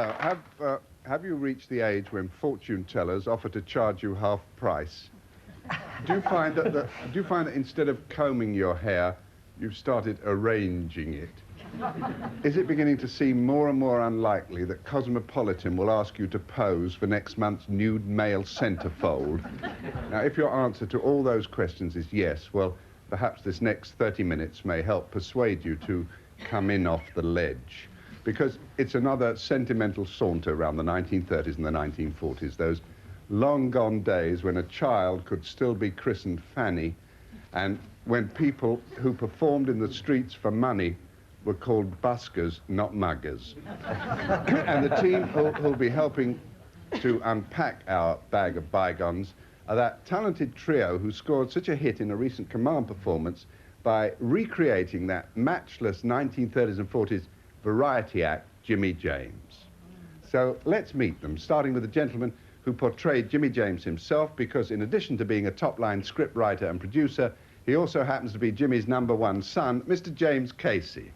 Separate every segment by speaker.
Speaker 1: Hello. Have you reached the age when fortune tellers offer to charge you half price? Do you find that instead of combing your hair, you've started arranging it? Is it beginning to seem more and more unlikely that Cosmopolitan will ask you to pose for next month's nude male centerfold? Now, if your answer to all those questions is yes, well, perhaps this next 30 minutes may help persuade you to come in off the ledge. Because it's another sentimental saunter around the 1930s and the 1940s, those long-gone days when a child could still be christened Fanny, and when people who performed in the streets for money were called buskers, not muggers. And the team who'll be helping to unpack our bag of bygones are that talented trio who scored such a hit in a recent Command performance by recreating that matchless 1930s and 40s variety act, Jimmy James. So let's meet them, starting with the gentleman who portrayed Jimmy James himself, because in addition to being a top-line scriptwriter and producer, he also happens to be Jimmy's #1 son, Mr. James Casey.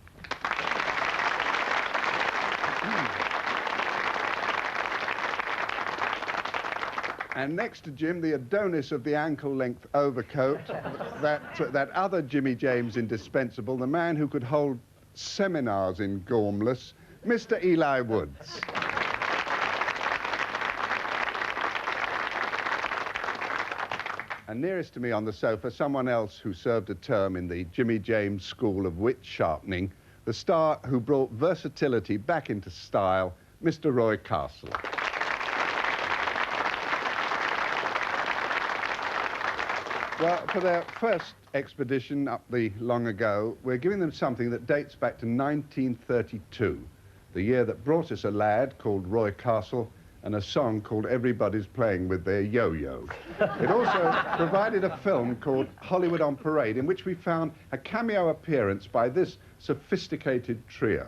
Speaker 1: And next to Jim, the Adonis of the ankle-length overcoat, that other Jimmy James indispensable, the man who could hold seminars in Gormless, Mr. Eli Woods. And nearest to me on the sofa, someone else who served a term in the Jimmy James School of Wit Sharpening, the star who brought versatility back into style, Mr. Roy Castle. Well, for their first expedition up the long ago, we're giving them something that dates back to 1932, the year that brought us a lad called Roy Castle and a song called Everybody's Playing with Their Yo-Yo. It also provided a film called Hollywood on Parade, in which we found a cameo appearance by this sophisticated trio.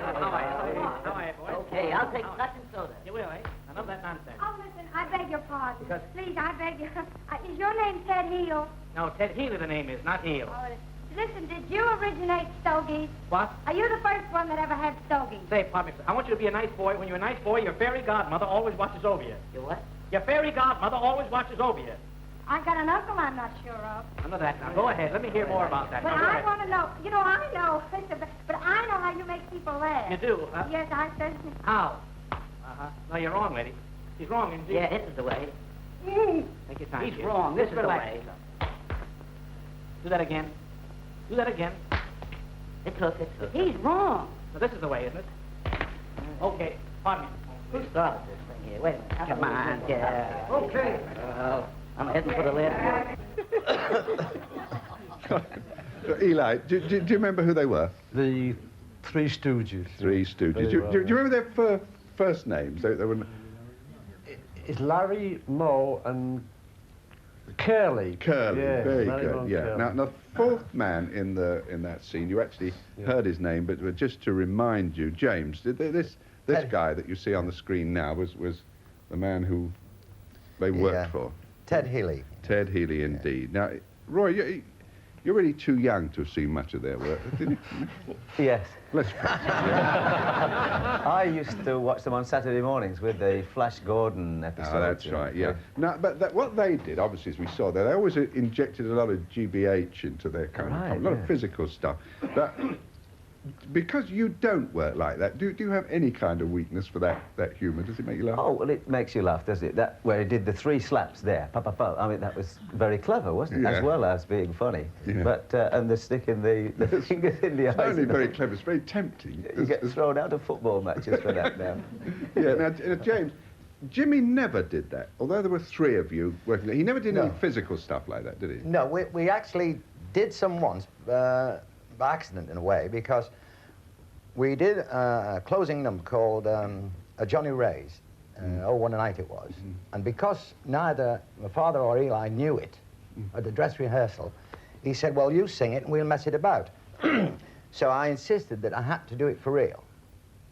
Speaker 2: How are you, boy?
Speaker 3: Okay, I'll take Scotch and soda.
Speaker 2: You will, eh? None of that nonsense.
Speaker 4: Oh, listen, I beg your pardon. Please, I beg you. Is your name Ted Heel?
Speaker 2: No, Ted Healy the name is, not Heel.
Speaker 4: Oh, listen, did you originate stogies?
Speaker 2: What?
Speaker 4: Are you the first one that ever had stogies?
Speaker 2: Say, Poppy, I want you to be a nice boy. When you're a nice boy, your fairy godmother always watches over you.
Speaker 3: You what?
Speaker 2: Your fairy godmother always watches over you.
Speaker 4: I got an uncle I'm not sure of.
Speaker 2: None of that now. Go ahead. Let me hear more about that.
Speaker 4: But
Speaker 2: Now, go
Speaker 4: I
Speaker 2: ahead.
Speaker 4: want to know. You know, I know. But I know how you make people laugh.
Speaker 2: You do, huh?
Speaker 4: Yes, I certainly.
Speaker 2: How? Uh-huh. No, you're wrong, lady. He's wrong, indeed.
Speaker 3: Yeah, this is the way.
Speaker 2: Take your time.
Speaker 3: He's
Speaker 2: kid.
Speaker 3: wrong. This
Speaker 2: Just
Speaker 3: is the
Speaker 2: relax
Speaker 3: way.
Speaker 2: yourself. Do that again. Do that again.
Speaker 3: It took.
Speaker 4: He's wrong.
Speaker 2: Now, this is the way, isn't it? Okay. Pardon me.
Speaker 3: Who started this thing here? Wait a minute. Come on, yeah.
Speaker 2: Okay.
Speaker 3: Well, I'm heading for the left.
Speaker 1: Eli, do you remember who they were?
Speaker 5: The Three Stooges.
Speaker 1: Three Stooges.
Speaker 5: Very
Speaker 1: Do
Speaker 5: well,
Speaker 1: you remember their first names? They were...
Speaker 5: It's Larry, Moe, and Curly.
Speaker 1: Curly,
Speaker 5: Yeah,
Speaker 1: very
Speaker 5: Larry, Moe
Speaker 1: good.
Speaker 5: and
Speaker 1: Yeah.
Speaker 5: Curly.
Speaker 1: Now, the fourth man in that scene, you actually heard his name, but just to remind you, James, this guy that you see on the screen now was the man who they worked for.
Speaker 6: Ted Healy.
Speaker 1: Ted Healy, indeed. Now, Roy, you're really too young to have seen much of their work, didn't you?
Speaker 6: Yes.
Speaker 1: Let's face it. Yeah.
Speaker 6: I used to watch them on Saturday mornings with the Flash Gordon episode.
Speaker 1: Oh, that's right, yeah. Now, but what they did, obviously, as we saw there, they always injected a lot of GBH into their kind of, a lot of physical stuff. But because you don't work like that, do you have any kind of weakness for that humour? Does it make you laugh?
Speaker 6: Oh, well, it makes you laugh, does it? That where he did the 3 slaps there, pa pa pa. I mean, that was very clever, wasn't it?
Speaker 1: Yeah.
Speaker 6: As well as being funny.
Speaker 1: Yeah.
Speaker 6: But and the stick in the fingers in the eyes.
Speaker 1: It's not only very clever, it's very tempting.
Speaker 6: You get thrown out of football matches for that now.
Speaker 1: Yeah. Now, James, Jimmy never did that. Although there were 3 of you working there, he never did any physical stuff like that, did he?
Speaker 7: No, we actually did some once, by accident in a way, because we did a closing number called a Johnny Ray's, 01 it was. And because neither my father or Eli knew it at the dress rehearsal, he said, well, you sing it and we'll mess it about. So I insisted that I had to do it for real.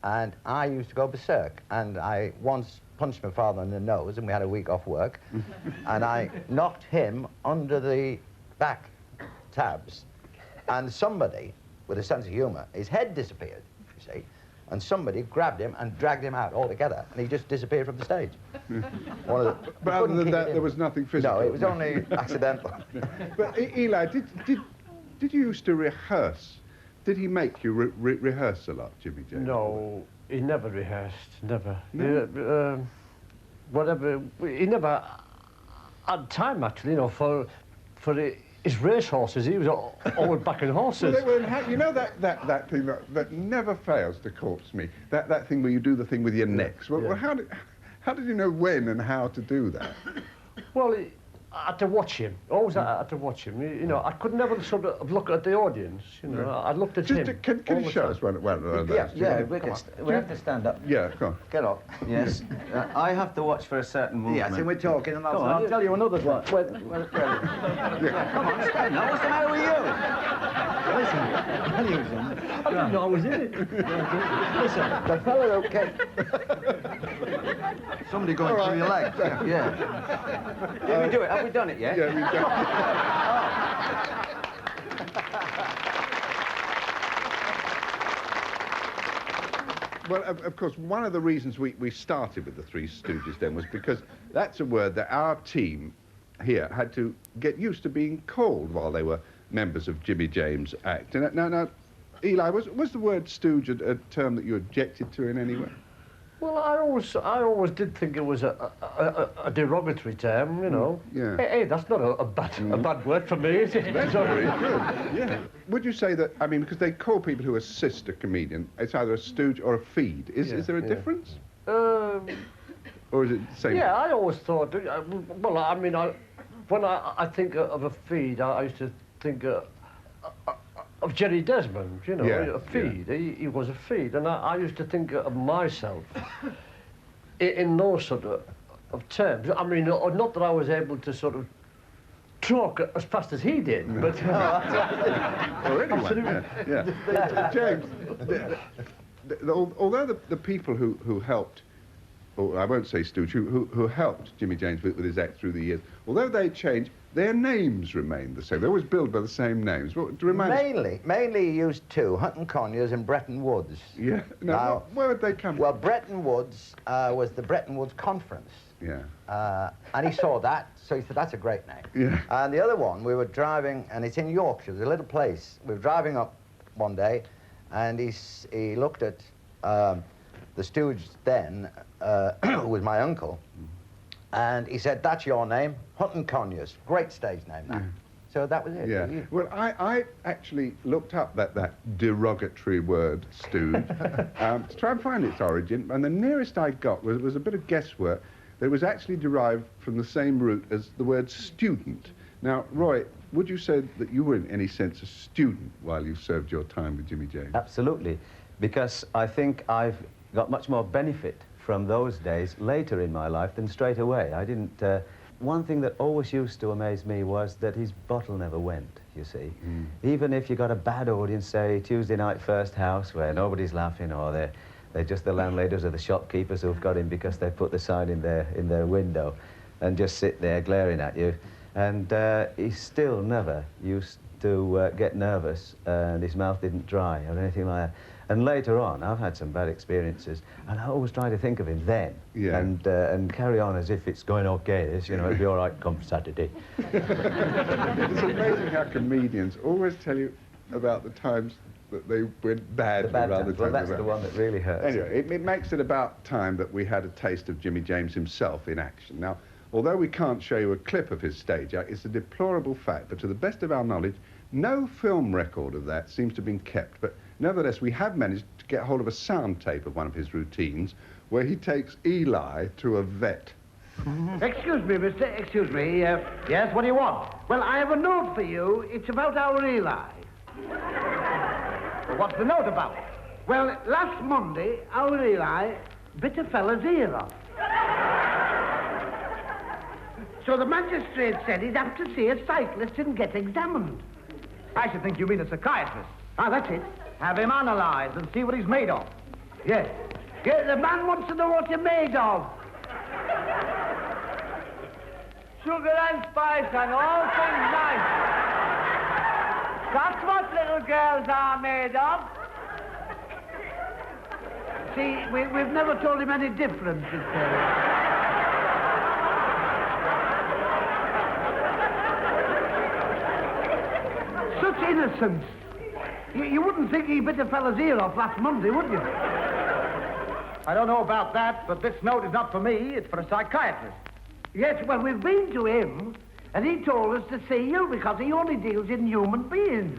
Speaker 7: And I used to go berserk. And I once punched my father in the nose, and we had a week off work, and I knocked him under the back tabs. And somebody, with a sense of humour, his head disappeared, you see. and somebody grabbed him and dragged him out altogether, and he just disappeared from the stage.
Speaker 1: But other than that, there was nothing physical.
Speaker 7: No, it was only accidental.
Speaker 1: But Eli, did you used to rehearse? Did he make you rehearse a lot, Jimmy James?
Speaker 5: No, he never rehearsed, never.
Speaker 1: No?
Speaker 5: He never had time, actually, you know, for his race horses. He was always backing horses.
Speaker 1: You know that thing that never fails to corpse me? That thing where you do the thing with your necks. Well, how did you know when and how to do that?
Speaker 5: Well, I had to watch him. Always I had to watch him. You know, I could never sort of look at the audience. You know, I looked at him.
Speaker 1: Can you show us one of those?
Speaker 6: Yeah, we have to stand up.
Speaker 1: Yeah, come on.
Speaker 7: Get up.
Speaker 6: Yes. I have to watch for a certain movement.
Speaker 7: Yes, and we're talking, and
Speaker 6: I'll tell you another one. Come on, stand now. What's the matter with you? Listen, I didn't know I was in it. Listen,
Speaker 7: the fellow, okay. Somebody going through your legs.
Speaker 6: yeah. Did we do it? Have we done it yet?
Speaker 1: Yeah, we've done. Well, of course, one of the reasons we started with the Three Stooges then was because that's a word that our team here had to get used to being called while they were members of Jimmy James' act. And now, Eli, was the word stooge a term that you objected to in any way?
Speaker 5: Well, I always did think it was a derogatory term, you know.
Speaker 1: Yeah.
Speaker 5: Hey, that's not a bad word for me, is it?
Speaker 1: That's very good. Yeah. Would you say that? I mean, because they call people who assist a comedian, it's either a stooge or a feed. Is there a difference? Or is it the same?
Speaker 5: Yeah, I always thought. Well, I mean, when I think of a feed, I used to think of Jerry Desmond, you know, a feed. Yeah. He was a feed, and I used to think of myself in those sort of terms. I mean, not that I was able to sort of talk as fast as he did, but...
Speaker 1: Absolutely. Yeah. James, although the people who helped, or I won't say Stooge, who helped Jimmy James with his act through the years, although they changed, their names remained the same. They always billed by the same names. Well, to remind
Speaker 7: mainly he used two, Hunton Conyers and Bretton Woods.
Speaker 1: Yeah. Now, where would they come from?
Speaker 7: Well, Bretton Woods was the Bretton Woods Conference.
Speaker 1: Yeah.
Speaker 7: And he saw that, so he said, that's a great name.
Speaker 1: Yeah.
Speaker 7: And the other one, we were driving, and it's in Yorkshire, there's a little place. We were driving up one day, and he looked at the stooge then, who was my uncle, and he said, that's your name, Hunton Conyers. Great stage name, that. So that was it.
Speaker 1: Yeah. Well, I actually looked up that derogatory word, stooge, to try and find its origin, and the nearest I got was a bit of guesswork. That it was actually derived from the same root as the word student. Now, Roy, would you say that you were in any sense a student while you served your time with Jimmy James?
Speaker 6: Absolutely, because I think I've got much more benefit from those days later in my life than straight away. I didn't... One thing that always used to amaze me was that his bottle never went, you see. Even if you got a bad audience, say, Tuesday night first house, where nobody's laughing, or they're just the landladies or the shopkeepers who've got him because they put the sign in their window and just sit there glaring at you. And he still never used to get nervous, and his mouth didn't dry or anything like that. And later on, I've had some bad experiences, and I always try to think of him then, and carry on as if it's going okay. This, you know, it'll be all right come Saturday.
Speaker 1: It's amazing how comedians always tell you about the times that they went bad.
Speaker 6: Well, that's the one that really hurts.
Speaker 1: Anyway, it makes it about time that we had a taste of Jimmy James himself in action. Now, although we can't show you a clip of his stage act, it's a deplorable fact, but to the best of our knowledge, no film record of that seems to have been kept. But nevertheless, we have managed to get hold of a sound tape of one of his routines where he takes Eli to a vet.
Speaker 2: Excuse me, mister. Excuse me. Yes, what do you want? Well, I have a note for you. It's about our Eli. What's the note about? Well, last Monday, our Eli bit a fella's ear off. So the magistrate said he'd have to see a cyclist and get examined. I should think you mean a psychiatrist. Ah, that's it. Have him analysed and see what he's made of. Yes. Yes, the man wants to know what you're made of. Sugar and spice and all things nice. That's what little girls are made of. See, we've never told him any different. Such innocence. You wouldn't think he bit a fella's ear off last Monday, would you?
Speaker 8: I don't know about that, but this note is not for me. It's for a psychiatrist.
Speaker 2: Yes, well, we've been to him, and he told us to see you because he only deals in human beings.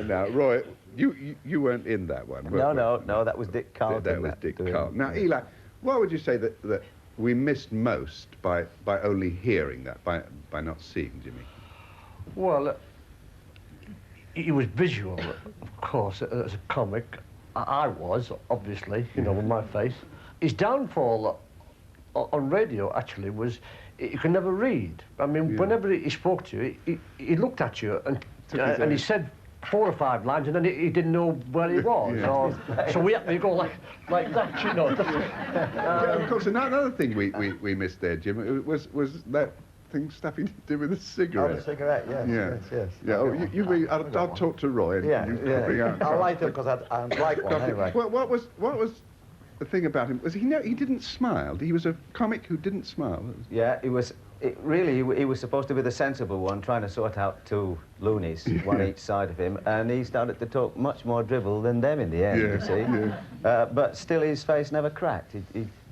Speaker 1: Now, Roy, you weren't in that one, were you?
Speaker 6: No, that was Dick Carlton.
Speaker 1: That was Dick Carlton. Now, Eli, what would you say that we missed most by only hearing that, by not seeing Jimmy?
Speaker 5: Well, he was visual, of course, as a comic. I was, obviously, you know, with my face. His downfall on radio, actually, was he could never read. I mean, whenever he spoke to you, he looked at you and he said 4 or 5 lines, and then he didn't know where he was. So we had to go like that, you know.
Speaker 1: Of course, another thing we missed there, Jim, was that thing stuffing to do with a cigarette.
Speaker 7: Oh, the cigarette, yes.
Speaker 1: Yeah, I'll talk to Roy. And
Speaker 7: I'll light it because I like one anyway.
Speaker 1: Well, what was the thing about him? Was he didn't smile? He was a comic who didn't smile.
Speaker 6: Yeah, he was supposed to be the sensible one, trying to sort out 2 loonies, one each side of him, and he started to talk much more drivel than them in the end, you see. But still, his face never cracked.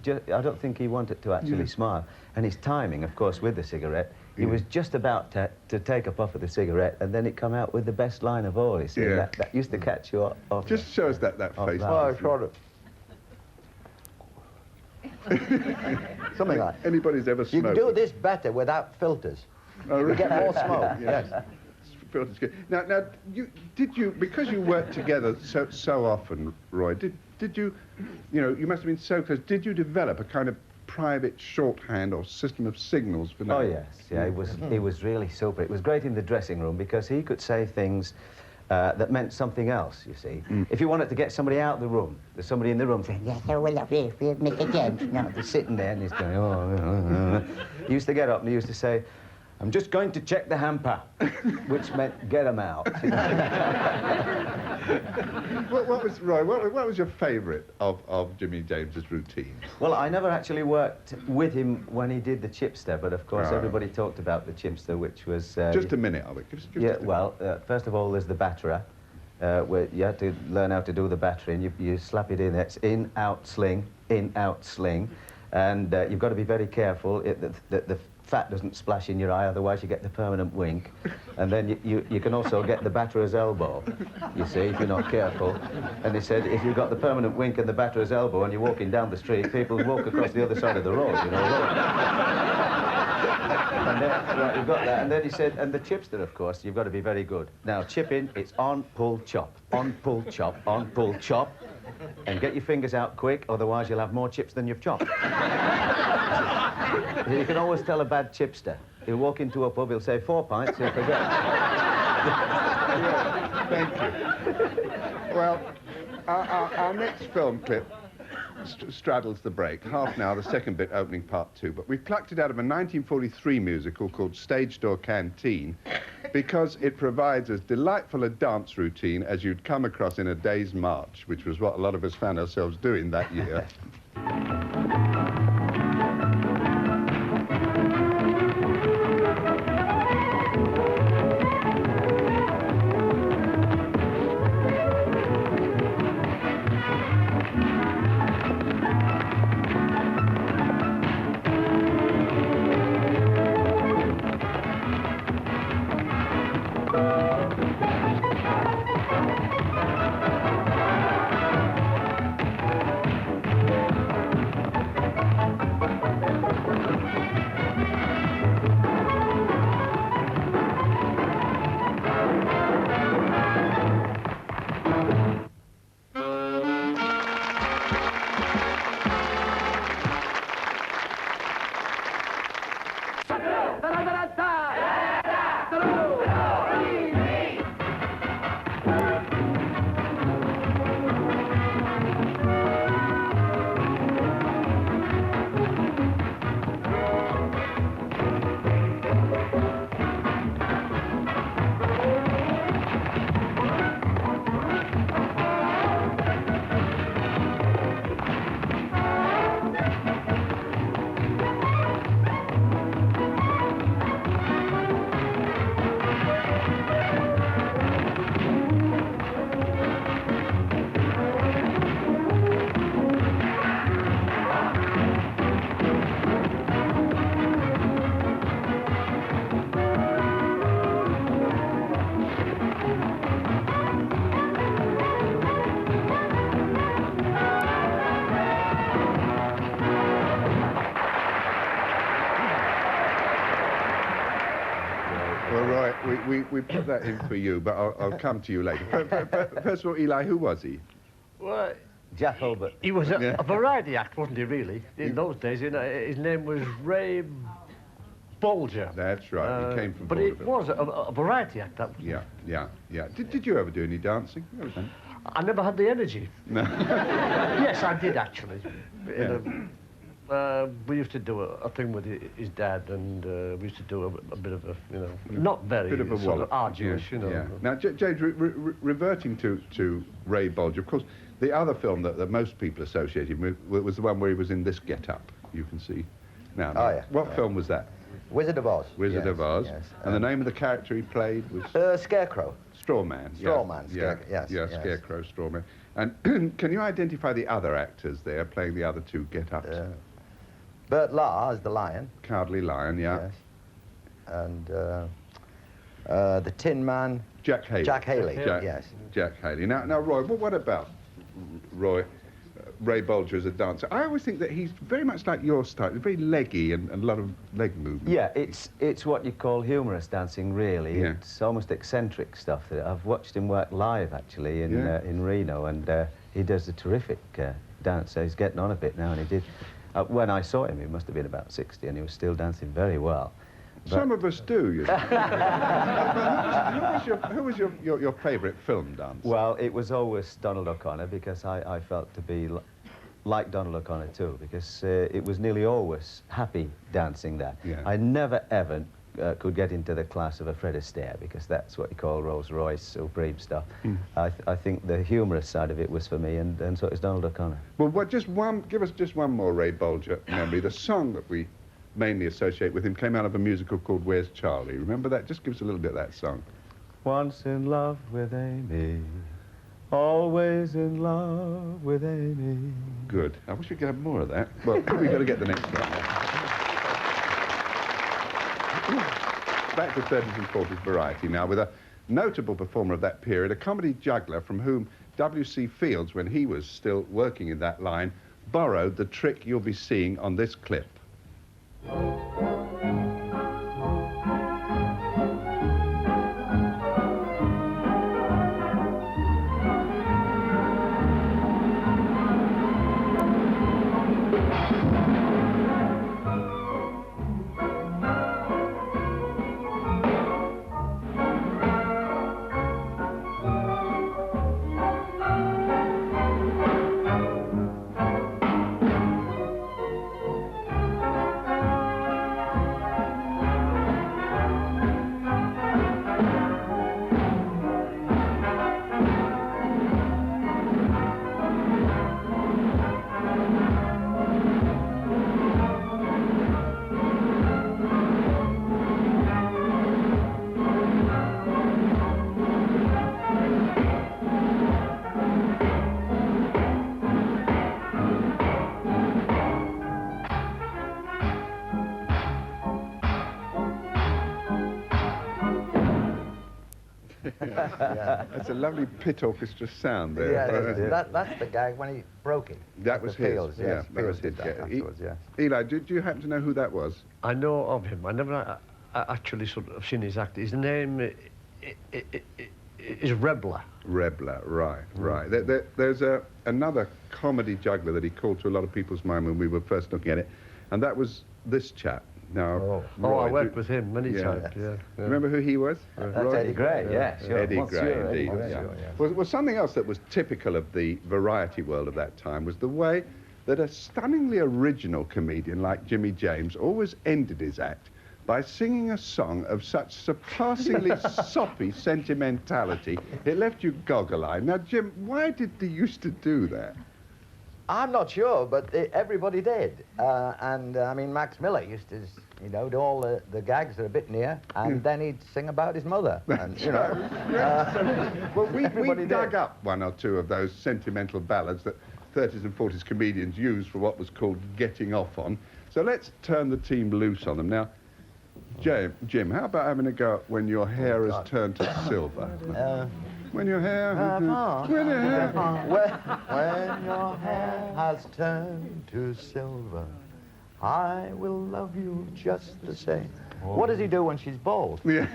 Speaker 6: I don't think he wanted to actually smile. And his timing, of course, with the cigarette, he was just about to take a puff of the cigarette, and then it come out with the best line of all. You see, that used to catch you off.
Speaker 1: Just show us that face.
Speaker 7: Oh, I've got it. Something like that.
Speaker 1: Anybody's ever smoked.
Speaker 7: You can do this better without filters.
Speaker 1: Oh, really?
Speaker 7: You get more smoke, yes.
Speaker 1: Filters good. Now, did you, because you worked together so often, Roy, did you, you must have been so close, did you develop a kind of private shorthand or system of signals for that?
Speaker 6: Oh, yes, he was really super. It was great in the dressing room because he could say things that meant something else, you see. If you wanted to get somebody out of the room, there's somebody in the room saying, yes, oh, well, we'll make again. No, he's sitting there and he's going, oh. He used to get up and he used to say, I'm just going to check the hamper, which meant get him out.
Speaker 1: What was, Roy, what was your favourite of Jimmy James's routine?
Speaker 6: Well, I never actually worked with him when he did the chipster, but of course everybody talked about the chipster, which was...
Speaker 1: just a minute of it.
Speaker 6: First of all, there's the batterer, where you had to learn how to do the battering. You slap it in, it's in, out, sling, and you've got to be very careful that the fat doesn't splash in your eye, otherwise you get the permanent wink. And then you can also get the batterer's elbow, you see, if you're not careful. And he said, if you've got the permanent wink and the batterer's elbow and you're walking down the street, people walk across the other side of the road, you know. And then, you've got that. And then he said, and the chipster, of course, you've got to be very good. Now, chipping, it's on, pull, chop, on, pull, chop, on, pull, chop. And get your fingers out quick, otherwise you'll have more chips than you've chopped. You can always tell a bad chipster. He'll walk into a pub, he'll say 4 pints, he'll forget.
Speaker 1: Thank you. Well, our next film clip straddles the break. Half an hour, the second bit, opening part 2. But we've plucked it out of a 1943 musical called Stage Door Canteen because it provides as delightful a dance routine as you'd come across in a day's march, which was what a lot of us found ourselves doing that year. Well, right, we put that in for you, but I'll come to you later. First of all, Eli, who was he?
Speaker 5: Well,
Speaker 6: Jack Hulbert.
Speaker 5: he was a variety act, wasn't he, really? In those days, you know, his name was Ray Bolger.
Speaker 1: That's right, he came from
Speaker 5: But it
Speaker 1: Vaudeville.
Speaker 5: was a variety act, that was.
Speaker 1: Yeah. Did you ever do any dancing? You ever done?
Speaker 5: I never had the energy.
Speaker 1: No.
Speaker 5: Yes, I did, actually.
Speaker 1: Yeah.
Speaker 5: We used to do a thing with his dad, and we used to do a bit of a, you know, not very
Speaker 1: Bit of a
Speaker 5: sort
Speaker 1: wallop.
Speaker 5: of arduous,
Speaker 1: Yeah,
Speaker 5: you know.
Speaker 1: yeah. Now, James, reverting to Ray Bolger, of course, the other film that most people associated with was the one where he was in this get-up, you can see. Now,
Speaker 7: Oh, yeah.
Speaker 1: what film was that?
Speaker 7: Wizard of Oz.
Speaker 1: Wizard
Speaker 7: yes,
Speaker 1: of Oz.
Speaker 7: Yes.
Speaker 1: And the name of the character he played was?
Speaker 7: Scarecrow.
Speaker 1: Strawman.
Speaker 7: Strawman,
Speaker 1: Yeah,
Speaker 7: yes,
Speaker 1: yeah,
Speaker 7: yes.
Speaker 1: Scarecrow, Strawman. And can you identify the other actors there playing the other two get-ups?
Speaker 7: Bert Lahr as the lion.
Speaker 1: Cowardly Lion, yeah.
Speaker 7: Yes. And the Tin Man.
Speaker 1: Jack Haley.
Speaker 7: Jack Haley, yes.
Speaker 1: Jack Haley. Now, Roy, what about Roy? Ray Bolger as a dancer. I always think that he's very much like your style, very leggy and a lot of leg movement.
Speaker 6: Yeah, it's what you call humorous dancing, really.
Speaker 1: Yeah.
Speaker 6: It's almost eccentric stuff. I've watched him work live, actually, in Reno, and he does a terrific dance. So he's getting on a bit now, and he did. When I saw him, he must have been about 60, and he was still dancing very well.
Speaker 1: Some of us do, you know. Who was your favourite film dance?
Speaker 6: Well, it was always Donald O'Connor, because I felt to be like Donald O'Connor too, because it was nearly always happy dancing that.
Speaker 1: Yeah.
Speaker 6: I never ever could get into the class of a Fred Astaire, because that's what you call Rolls Royce supreme stuff. I think the humorous side of it was for me, and so is Donald O'Connor.
Speaker 1: Well, give us just one more Ray Bolger memory. The song that we mainly associate with him came out of a musical called Where's Charlie? Remember that? Just give us a little bit of that song.
Speaker 6: Once in love with Amy, always in love with Amy.
Speaker 1: Good. I wish we could have more of that. Well, we've got to get the next one. Back to 30s and 40s variety now, with a notable performer of that period, a comedy juggler from whom W.C. Fields, when he was still working in that line, borrowed the trick you'll be seeing on this clip. That's a lovely pit orchestra sound there.
Speaker 7: Yeah, that's the gag when he broke it.
Speaker 1: That was his.
Speaker 7: Fields, yes.
Speaker 1: That was
Speaker 7: Fields did
Speaker 1: his.
Speaker 7: that afterwards, yes.
Speaker 1: Eli, do you happen to know who that was?
Speaker 5: I know of him. I never actually sort of seen his act. His name is Rebler.
Speaker 1: Rebler, right. There's another comedy juggler that he called to a lot of people's mind when we were first looking at it, and that was this chap. Now, Roy,
Speaker 5: I worked with him many times. Yeah.
Speaker 1: Remember who he was?
Speaker 6: That's Eddie Gray, yeah, sure.
Speaker 1: Eddie
Speaker 6: Monsieur
Speaker 1: Gray,
Speaker 6: Eddie
Speaker 1: indeed.
Speaker 6: Gray.
Speaker 1: Yeah.
Speaker 7: Sure, yes.
Speaker 1: Well, something else that was typical of the variety world of that time was the way that a stunningly original comedian like Jimmy James always ended his act by singing a song of such surpassingly soppy sentimentality, it left you goggle-eyed. Now, Jim, why did they used to do that?
Speaker 7: I'm not sure, but everybody did. I mean, Max Miller used to, you know, do all the gags that are a bit near, and then he'd sing about his mother. And, you know.
Speaker 1: Well, we
Speaker 7: everybody
Speaker 1: dug
Speaker 7: did.
Speaker 1: up one or two of those sentimental ballads that 30s and 40s comedians used for what was called getting off on. So let's turn the team loose on them. Now, Jim, how about having a go at When Your Hair Has Turned to Silver? When your hair... when your hair...
Speaker 7: When your hair has turned to silver, I will love you just the same. What does he do when she's bald?
Speaker 1: Yeah.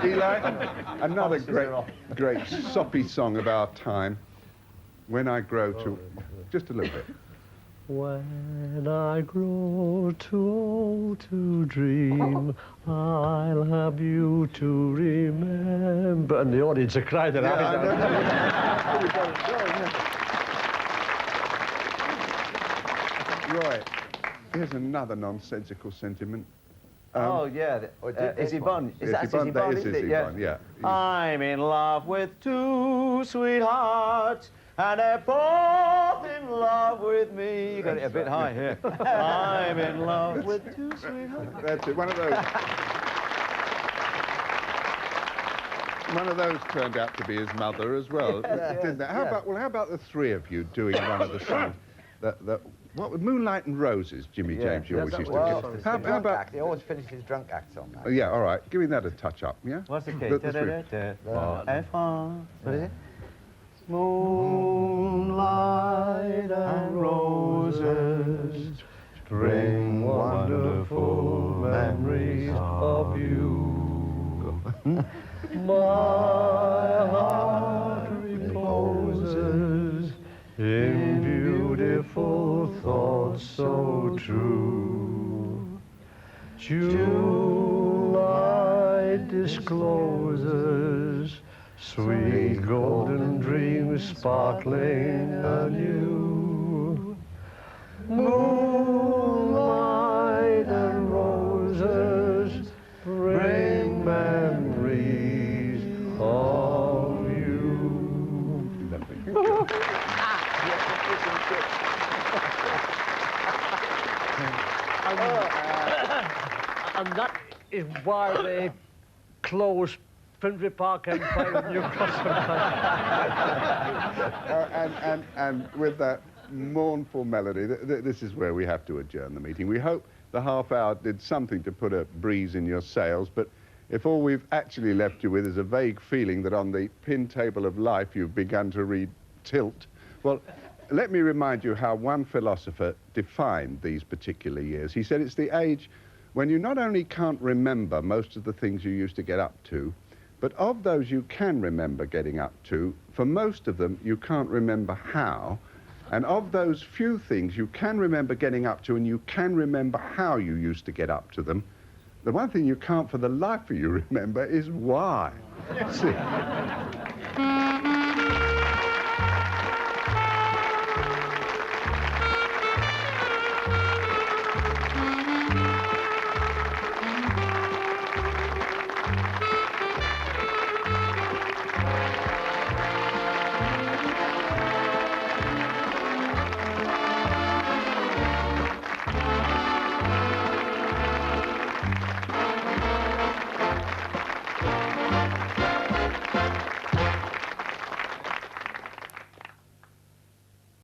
Speaker 1: Eli, another great soppy song of our time. When I grow to... Just a little bit.
Speaker 5: When I grow too old to dream, I'll have you to remember. And the audience are crying their eyes out.
Speaker 1: Right. Here's another nonsensical sentiment.
Speaker 6: Oh, yeah. Is Yvonne? Is that
Speaker 1: Yvonne? That is Yvonne, yeah.
Speaker 6: I'm in love with two sweethearts, and they're both in love with me. You got it a bit high here. I'm in love with two sweethearts.
Speaker 1: That's it. One of those. One of those turned out to be his mother as well, didn't it? How about the three of you doing one of the songs? What was Moonlight and Roses, Jimmy James, you always used to do. How about...
Speaker 7: He always finishes his drunk acts on that.
Speaker 1: Yeah, all right. Give me that a touch-up, yeah?
Speaker 6: What's the key?
Speaker 1: The
Speaker 6: What is it? Moonlight and roses bring wonderful memories of you. My heart reposes in beautiful thoughts so true. Moonlight discloses sweet golden dreams sparkling anew. Moonlight and roses bring memories of you.
Speaker 5: And that is why they closed Finsbury Park Empire and Newcastle.
Speaker 1: And with that mournful melody, this is where we have to adjourn the meeting. We hope the half hour did something to put a breeze in your sails, but if all we've actually left you with is a vague feeling that on the pin table of life you've begun to read tilt, well, let me remind you how one philosopher defined these particular years. He said it's the age when you not only can't remember most of the things you used to get up to, but of those you can remember getting up to, for most of them you can't remember how, and of those few things you can remember getting up to and you can remember how you used to get up to them, the one thing you can't for the life of you remember is why. See?